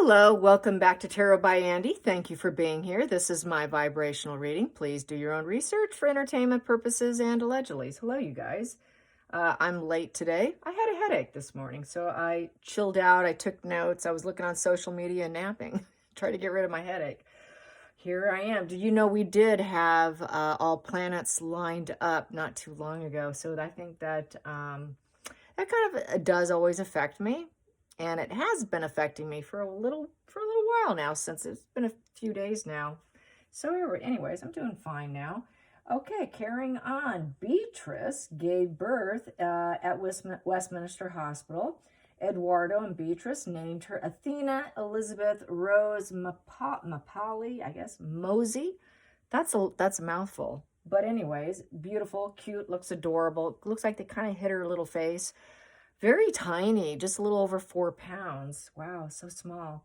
Hello, welcome back to Tarot by Andy. Thank you for being here. This is my vibrational reading. Please do your own research for entertainment purposes and allegedly. Hello, you guys. I'm late today. I had a headache this morning, so I chilled out. I took notes. I was looking on social media and napping, trying to get rid of my headache. Here I am. Did you know we did have all planets lined up not too long ago? So I think that that kind of does always affect me. And it has been affecting me for a little while now, since it's been a few days now. So anyways, I'm doing fine now. Okay, carrying on. Beatrice gave birth at Westminster Hospital. Eduardo and Beatrice named her Athena Elizabeth Rose Mapali, I guess, Mosey. That's a mouthful. But anyways, beautiful, cute, looks adorable. Looks like they kind of hit her little face. Very tiny, just a little over 4 pounds. Wow, so small.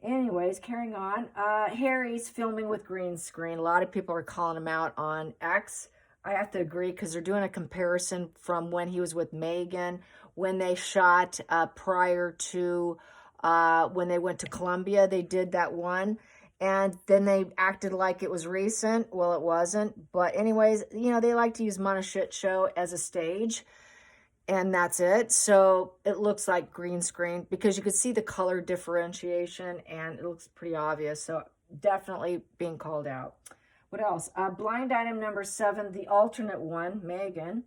Anyways, carrying on. Harry's filming with green screen. A lot of people are calling him out on X. I have to agree because they're doing a comparison from when he was with Meghan, when they shot prior to when they went to Colombia. They did that one. And then they acted like it was recent. Well, it wasn't. But anyways, you know, they like to use Money Shit Show as a stage. And that's it. So it looks like green screen because you could see the color differentiation and it looks pretty obvious. So definitely being called out. What else? Blind item number 7, the alternate one, Meghan.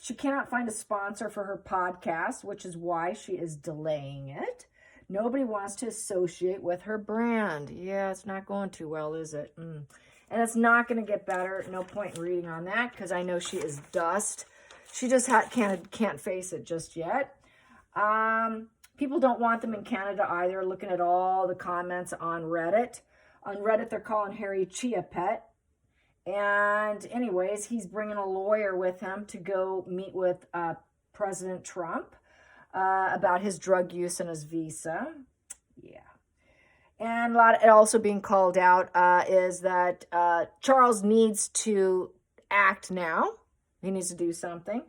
She cannot find a sponsor for her podcast, which is why she is delaying it. Nobody wants to associate with her brand. Yeah, it's not going too well, is it? And it's not going to get better. No point in reading on that because I know she is dust. She just can't face it just yet. People don't want them in Canada either, looking at all the comments on Reddit. On Reddit, they're calling Harry Chia Pet. And anyways, he's bringing a lawyer with him to go meet with President Trump about his drug use and his visa. Yeah. And also being called out is that Charles needs to act now. He needs to do something.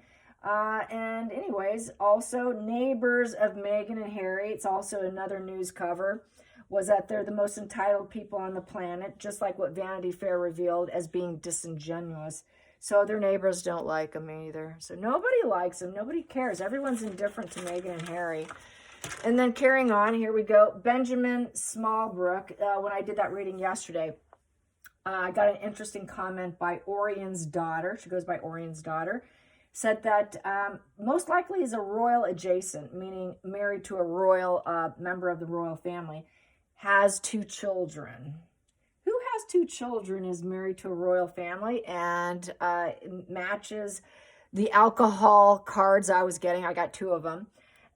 And anyways, also neighbors of Meghan and Harry, it's also another news cover, was that they're the most entitled people on the planet, just like what Vanity Fair revealed as being disingenuous. So their neighbors don't like them either. So nobody likes them. Nobody cares. Everyone's indifferent to Meghan and Harry. And then carrying on, here we go. Benjamin Smallbrook, when I did that reading yesterday, I got an interesting comment by Orion's daughter. She goes by Orion's daughter. Said that most likely is a royal adjacent, meaning married to a royal member of the royal family, has 2 children. Who has 2 children is married to a royal family and matches the alcohol cards I was getting. I got 2 of them.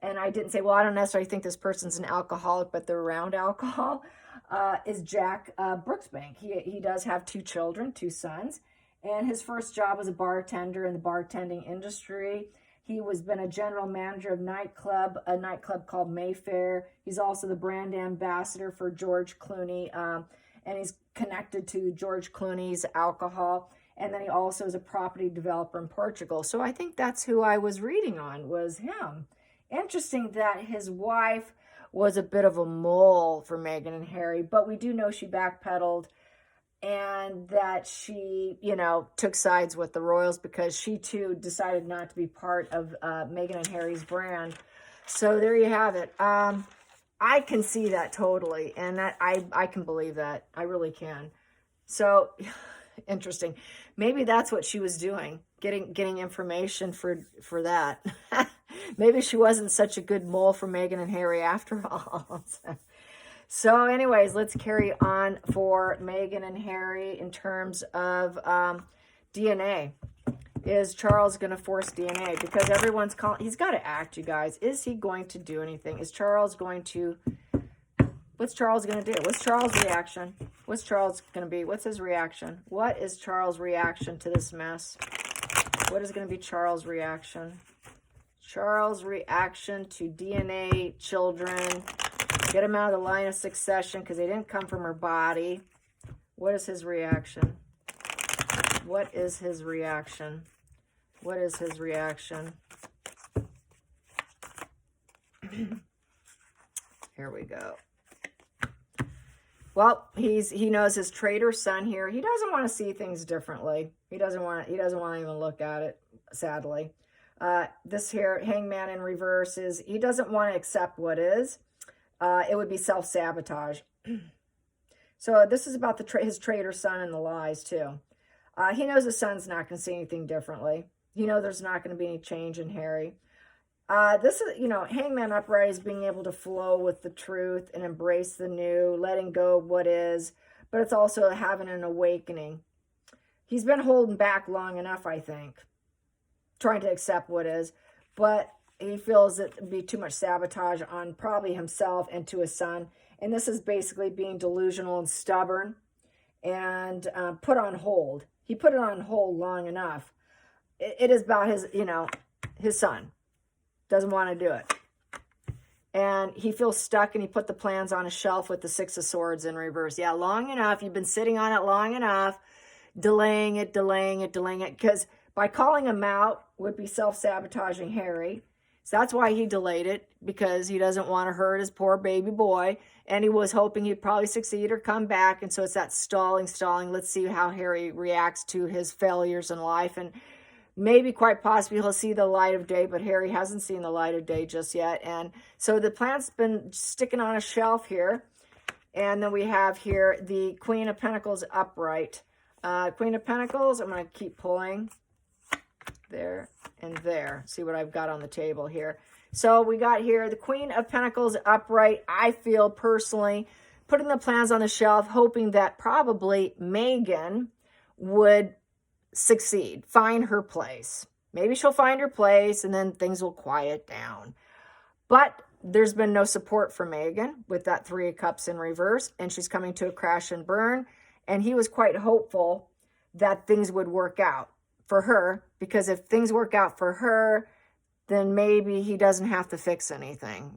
And I didn't say, well, I don't necessarily think this person's an alcoholic, but they're around alcohol. Is Jack Brooksbank. He does have 2 children, 2 sons, and his first job was a bartender in the bartending industry. He was been a general manager of a nightclub called Mayfair. He's also the brand ambassador for George Clooney, and he's connected to George Clooney's alcohol. And then he also is a property developer in Portugal. So I think that's who I was reading on, was him. Interesting that his wife was a bit of a mole for Meghan and Harry, but we do know she backpedaled and that she, you know, took sides with the royals because she too decided not to be part of Meghan and Harry's brand. So there you have it. I can see that totally, and that I can believe that. I really can. So interesting. Maybe that's what she was doing, getting information for that. Maybe she wasn't such a good mole for Meghan and Harry after all. So anyways, let's carry on for Meghan and Harry in terms of DNA. Is Charles going to force DNA? Because everyone's calling, he's got to act, you guys. Is he going to do anything? Is Charles going to, what's Charles going to do? What's Charles' reaction? What's Charles going to be? What's his reaction? What is Charles' reaction to this mess? What is going to be Charles' reaction? Charles' reaction to DNA children. Get him out of the line of succession because they didn't come from her body. What is his reaction? What is his reaction? What is his reaction? Here we go. Well, he knows his traitor son here. He doesn't want to see things differently. He doesn't want to even look at it, sadly. This here, hangman in reverse, is he doesn't want to accept what is. It would be self-sabotage. So this is about his traitor son and the lies too. He knows his son's not going to see anything differently. He knows there's not going to be any change in Harry. This is, hangman upright is being able to flow with the truth and embrace the new, letting go of what is, but it's also having an awakening. He's been holding back long enough, I think, trying to accept what is, but he feels it would be too much sabotage on probably himself and to his son. And this is basically being delusional and stubborn and put on hold. He put it on hold long enough. It is about his son. Doesn't want to do it. And he feels stuck, and he put the plans on a shelf with the Six of Swords in reverse. Yeah, long enough. You've been sitting on it long enough, delaying it. Because by calling him out would be self-sabotaging Harry. So that's why he delayed it, because he doesn't want to hurt his poor baby boy. And he was hoping he'd probably succeed or come back. And so it's that stalling. Let's see how Harry reacts to his failures in life. And maybe quite possibly he'll see the light of day, but Harry hasn't seen the light of day just yet. And so the plan's been sticking on a shelf here. And then we have here the Queen of Pentacles upright. Queen of Pentacles, I'm going to keep pulling there and there. See what I've got on the table here. So we got here the Queen of Pentacles upright. I feel personally putting the plans on the shelf, hoping that probably Megan would succeed, find her place. Maybe she'll find her place and then things will quiet down. But there's been no support for Megan with that Three of Cups in reverse, and she's coming to a crash and burn. And he was quite hopeful that things would work out for her, because if things work out for her, then maybe he doesn't have to fix anything.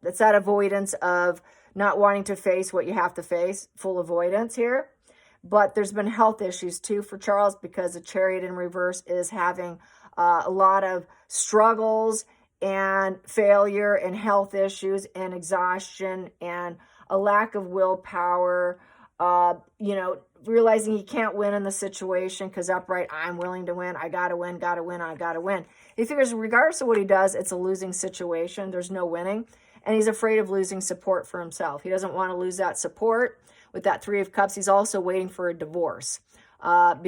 It's that avoidance of not wanting to face what you have to face, full avoidance here. But there's been health issues too for Charles, because the Chariot in reverse is having a lot of struggles and failure and health issues and exhaustion and a lack of willpower, realizing he can't win in the situation because upright, I'm willing to win. I got to win. He figures regardless of what he does, it's a losing situation. There's no winning. And he's afraid of losing support for himself. He doesn't want to lose that support. With that Three of Cups, he's also waiting for a divorce and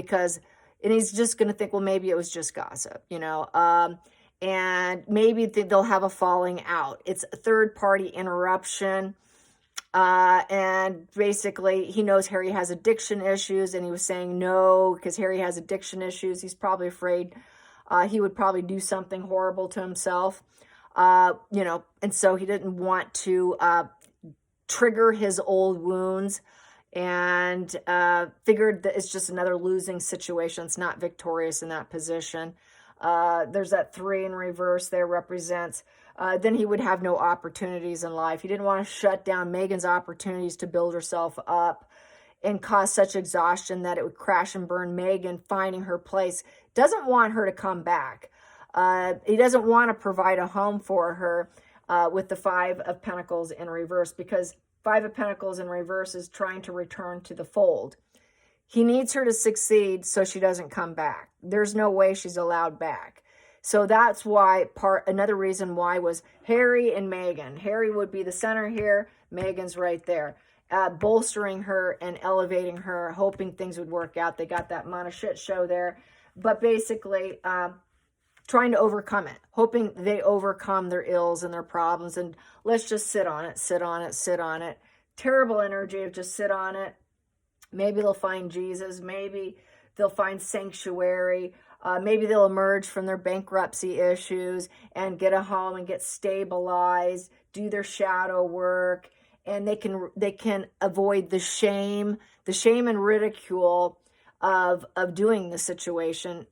he's just going to think, well, maybe it was just gossip, and maybe they'll have a falling out. It's a third-party interruption. And basically, he knows Harry has addiction issues, and he was saying no because Harry has addiction issues. He's probably afraid he would probably do something horrible to himself, and so he didn't want to trigger his old wounds, and figured that it's just another losing situation. It's not victorious in that position. There's that Three in reverse there represents then he would have no opportunities in life. He didn't want to shut down Megan's opportunities to build herself up and cause such exhaustion that it would crash and burn Megan finding her place. Doesn't want her to come back. He doesn't want to provide a home for her with the Five of Pentacles in reverse, because Five of Pentacles in reverse is trying to return to the fold. He needs her to succeed so she doesn't come back. There's no way she's allowed back. So that's why another reason why was Harry and Megan. Harry would be the center here. Megan's right there. Bolstering her and elevating her, hoping things would work out. They got that Mana shit show there. But basically, trying to overcome it. Hoping they overcome their ills and their problems. And let's just sit on it. Terrible energy of just sit on it. Maybe they'll find Jesus. Maybe they'll find sanctuary. Maybe they'll emerge from their bankruptcy issues and get a home and get stabilized, do their shadow work, and they can avoid the shame and ridicule of doing the situation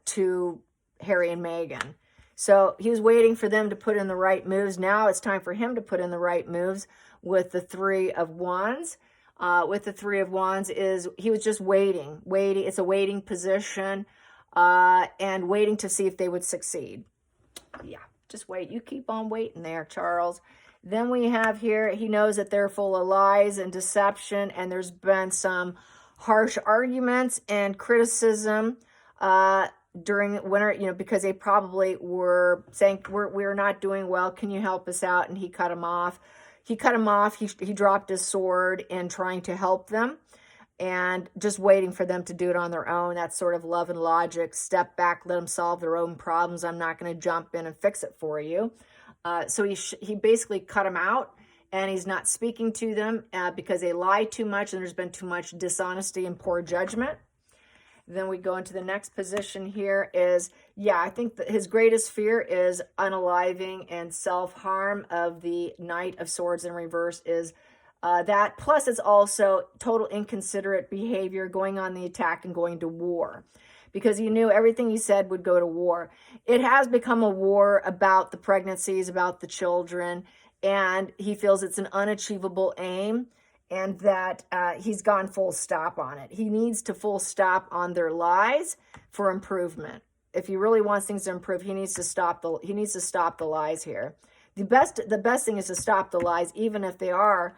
to Harry and Meghan. So he was waiting for them to put in the right moves. Now it's time for him to put in the right moves with the Three of Wands. With the Three of Wands he was just waiting. It's a waiting position. And waiting to see if they would succeed. Yeah, just wait. You keep on waiting there, Charles. Then we have here, he knows that they're full of lies and deception, and there's been some harsh arguments and criticism during winter, because they probably were saying, we're not doing well. Can you help us out? And he cut him off. He dropped his sword in trying to help them and just waiting for them to do it on their own. That's sort of love and logic. Step back, let them solve their own problems. I'm not going to jump in and fix it for you. So he basically cut them out, and he's not speaking to them because they lie too much, and there's been too much dishonesty and poor judgment. Then we go into the next position here is, I think that his greatest fear is unaliving and self-harm of the Knight of Swords in reverse is that. Plus, it's also total inconsiderate behavior, going on the attack and going to war. Because he knew everything he said would go to war. It has become a war about the pregnancies, about the children, and he feels it's an unachievable aim, and that he's gone full stop on it. He needs to full stop on their lies for improvement. If he really wants things to improve, he needs to stop the lies here. The best thing is to stop the lies, even if they are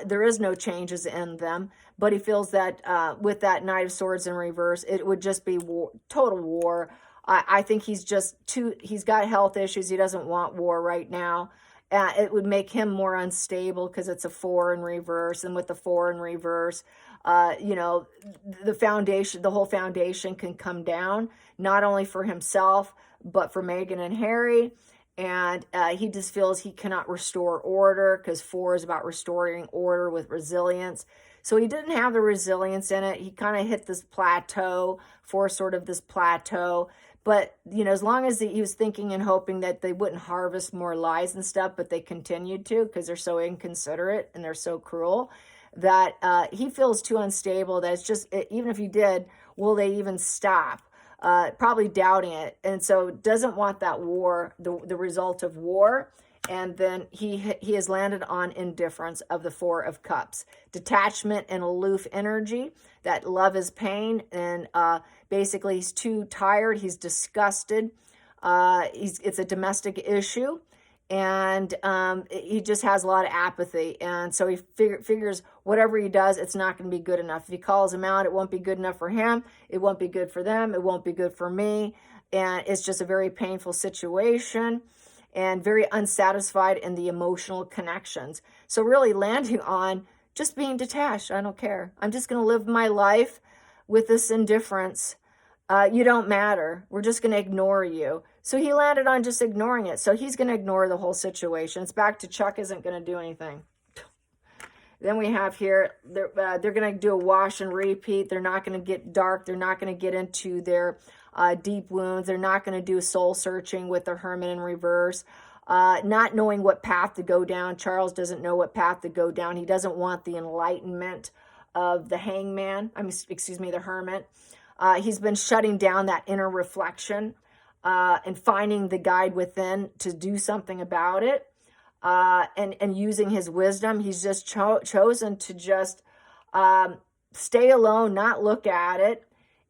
there is no changes in them. But he feels that with that Knight of Swords in reverse, it would just be war, total war. I think he's got health issues. He doesn't want war right now. It would make him more unstable because it's a 4 in reverse. And with the 4 in reverse, the whole foundation can come down, not only for himself, but for Meghan and Harry. And he just feels he cannot restore order because 4 is about restoring order with resilience. So he didn't have the resilience in it. He kind of hit this plateau, 4 sort of this plateau. But, as long as he was thinking and hoping that they wouldn't harvest more lies and stuff, but they continued to because they're so inconsiderate and they're so cruel, that he feels too unstable that it's just, even if he did, will they even stop? Probably doubting it. And so doesn't want that war, the result of war. And then he has landed on indifference of the 4 of Cups. Detachment and aloof energy, that love is pain. And basically he's too tired. He's disgusted. It's a domestic issue. And he just has a lot of apathy. And so he figures whatever he does, it's not going to be good enough. If he calls him out, it won't be good enough for him. It won't be good for them. It won't be good for me. And it's just a very painful situation and very unsatisfied in the emotional connections. So really landing on just being detached. I don't care. I'm just going to live my life with this indifference. You don't matter. We're just going to ignore you. So he landed on just ignoring it. So he's going to ignore the whole situation. It's back to Chuck isn't going to do anything. Then we have here, they're going to do a wash and repeat. They're not going to get dark. They're not going to get into their deep wounds. They're not going to do soul searching with the Hermit in reverse. Not knowing what path to go down. Charles doesn't know what path to go down. He doesn't want the enlightenment of the hangman. The Hermit. He's been shutting down that inner reflection and finding the guide within to do something about it. And using his wisdom, he's just chosen to just stay alone, not look at it.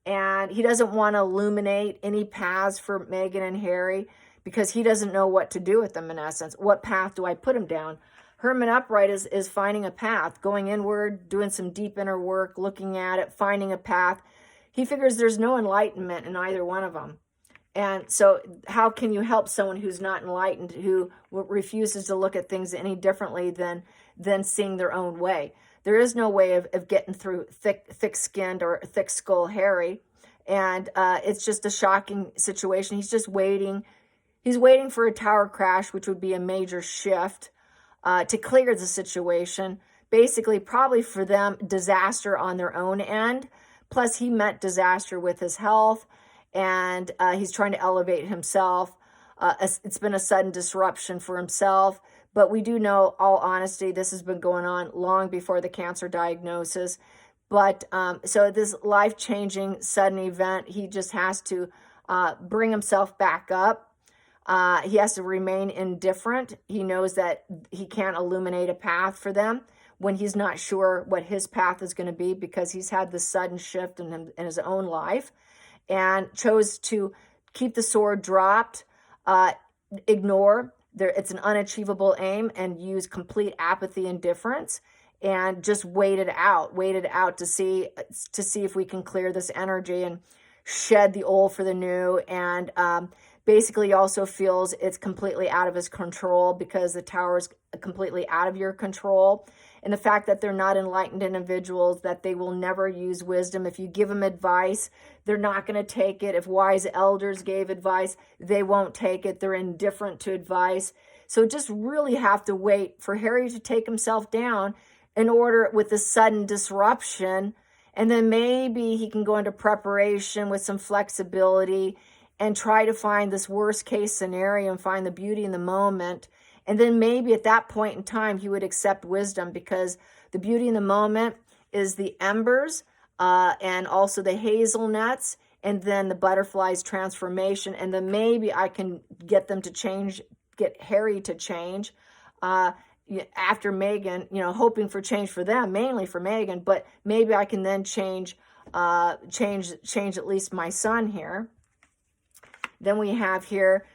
And he doesn't want to illuminate any paths for Meghan and Harry because he doesn't know what to do with them in essence. What path do I put him down? Hermit upright is finding a path, going inward, doing some deep inner work, looking at it, finding a path. He figures there's no enlightenment in either one of them. And so how can you help someone who's not enlightened, who refuses to look at things any differently than seeing their own way? There is no way of getting through thick-skinned or thick-skull Harry. And it's just a shocking situation. He's just waiting. He's waiting for a tower crash, which would be a major shift to clear the situation. Basically, probably for them, disaster on their own end. Plus, he met disaster with his health. And he's trying to elevate himself. It's been a sudden disruption for himself. But we do know, all honesty, this has been going on long before the cancer diagnosis. But so this life-changing sudden event, he just has to bring himself back up. He has to remain indifferent. He knows that he can't illuminate a path for them when he's not sure what his path is going to be because he's had this sudden shift in his own life. And chose to keep the sword dropped, ignore, it's an unachievable aim, and use complete apathy, indifference, and just wait it out to see if we can clear this energy and shed the old for the new. And basically also feels it's completely out of his control, because the Tower is completely out of your control. And the fact that they're not enlightened individuals, that they will never use wisdom. If you give them advice, they're not going to take it. If wise elders gave advice, they won't take it. They're indifferent to advice. So just really have to wait for Harry to take himself down in order, with the sudden disruption. And then maybe he can go into preparation with some flexibility and try to find this worst case scenario and find the beauty in the moment. And then maybe at that point in time, he would accept wisdom, because the beauty in the moment is the embers and also the hazelnuts, and then the butterfly's transformation. And then maybe I can get them to change, get Harry to change after Meghan, hoping for change for them, mainly for Meghan, but maybe I can then change at least my son here. Then we have here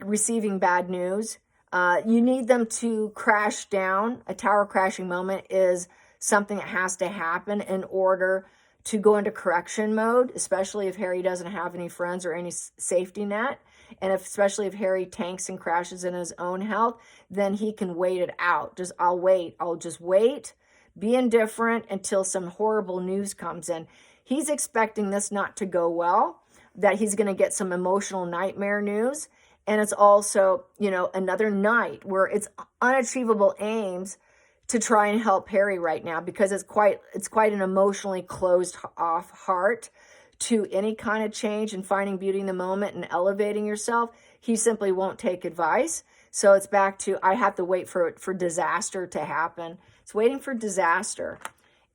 receiving bad news. You need them to crash down. A tower crashing moment is something that has to happen in order to go into correction mode, especially if Harry doesn't have any friends or any safety net. And especially if Harry tanks and crashes in his own health, then he can wait it out. I'll just wait, be indifferent until some horrible news comes in. He's expecting this not to go well, that he's going to get some emotional nightmare news. And it's also, another night where it's unachievable aims to try and help Harry right now, because it's quite an emotionally closed off heart to any kind of change and finding beauty in the moment and elevating yourself. He simply won't take advice. So it's back to, I have to wait for disaster to happen. It's waiting for disaster.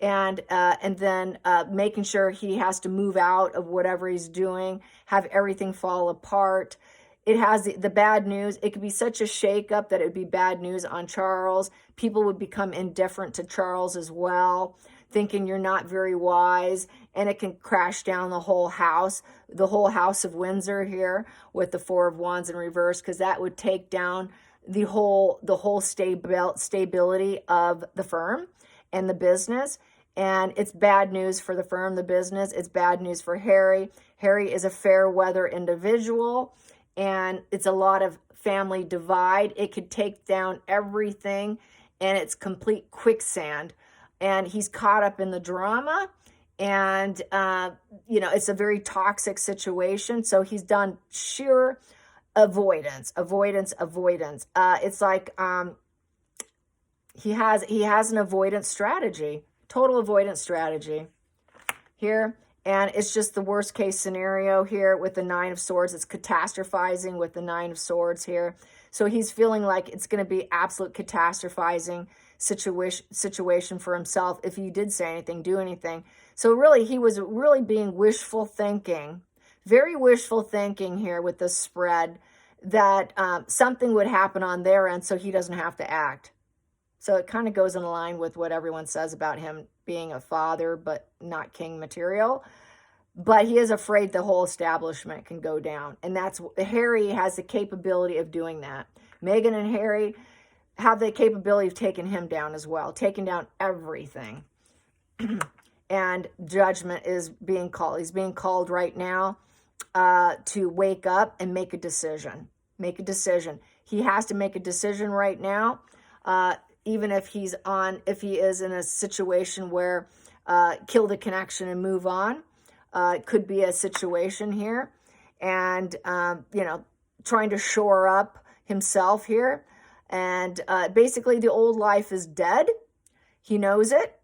And then making sure he has to move out of whatever he's doing, have everything fall apart. It has the bad news. It could be such a shakeup that it would be bad news on Charles. People would become indifferent to Charles as well, thinking you're not very wise, and it can crash down the whole house of Windsor here with the Four of Wands in reverse, because that would take down the whole stability of the firm and the business. And it's bad news for the firm, the business. It's bad news for Harry. Harry is a fair weather individual, and it's a lot of family divide. It could take down everything, and it's complete quicksand. And he's caught up in the drama, and it's a very toxic situation. So he's done sheer avoidance. It's like he has an avoidance strategy, total avoidance strategy here. And it's just the worst case scenario here with the Nine of Swords. It's catastrophizing with the Nine of Swords here. So he's feeling like it's going to be absolute catastrophizing situation for himself if he did say anything, do anything. So really, he was really being wishful thinking, very wishful thinking here with the spread, that something would happen on their end so he doesn't have to act. So it kind of goes in line with what everyone says about him being a father, but not king material. But he is afraid the whole establishment can go down. And Harry has the capability of doing that. Meghan and Harry have the capability of taking him down as well, taking down everything. And Judgment is being called. He's being called right now to wake up and make a decision. Make a decision. He has to make a decision right now. Even if he is in a situation where kill the connection and move on. It could be a situation here. And, trying to shore up himself here. And basically the old life is dead. He knows it.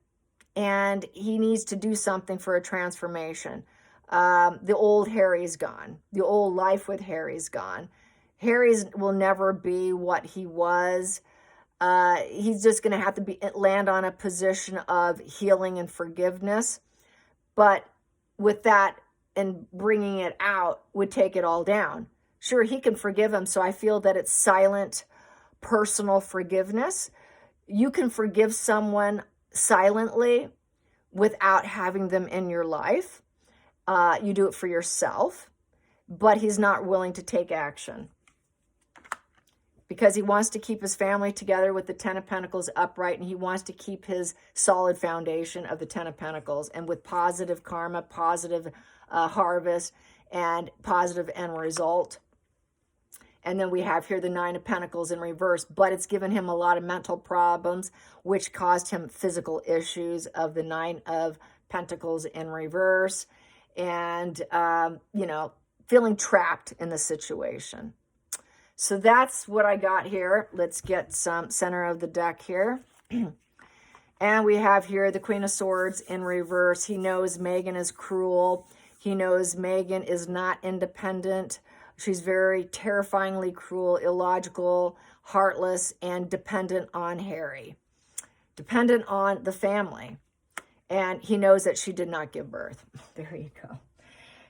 And he needs to do something for a transformation. The old Harry's gone. The old life with Harry's gone. Harry's will never be what he was. He's just going to have to land on a position of healing and forgiveness. But with that and bringing it out would take it all down. Sure, he can forgive him. So I feel that it's silent, personal forgiveness. You can forgive someone silently without having them in your life. You do it for yourself, but he's not willing to take action. because he wants to keep his family together with the Ten of Pentacles upright, and he wants to keep his solid foundation of the Ten of Pentacles, and with positive karma, positive harvest, and positive end result. And then we have here the Nine of Pentacles in reverse, but it's given him a lot of mental problems, which caused him physical issues of the Nine of Pentacles in reverse, and, you know, feeling trapped in the situation. So that's what I got here. Let's get some center of the deck here. And we have here the Queen of Swords in reverse. He knows Megan is cruel. He knows Megan is not independent. She's very terrifyingly cruel, illogical, heartless, and dependent on Harry. Dependent on the family. And he knows that she did not give birth. There you go.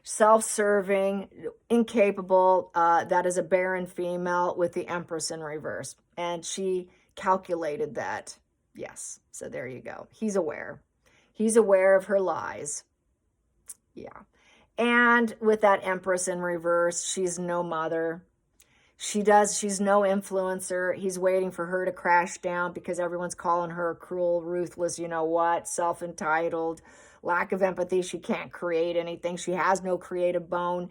Self-serving, incapable, that is a barren female with the Empress in reverse. And she calculated that. Yes, so there you go. He's aware. He's aware of her lies. Yeah. And with that Empress in reverse, she's no mother. She's no influencer. He's waiting for her to crash down because everyone's calling her cruel, ruthless, you know what, self-entitled, lack of empathy. She can't create anything. She has no creative bone.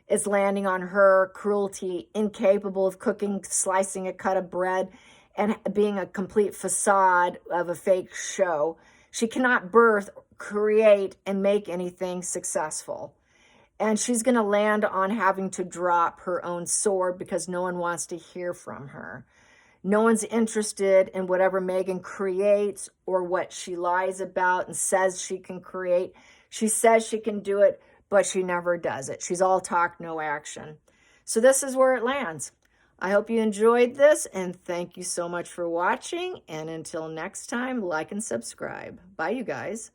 It's landing on her. Cruelty, incapable of cooking, slicing a cut of bread, and being a complete facade of a fake show. She cannot birth, create, and make anything successful. And she's going to land on having to drop her own sword because no one wants to hear from her. No one's interested in whatever Megan creates or what she lies about and says she can create. She says she can do it, but she never does it. She's all talk, no action. So this is where it lands. I hope you enjoyed this, and thank you so much for watching. And until next time, like and subscribe. Bye, you guys.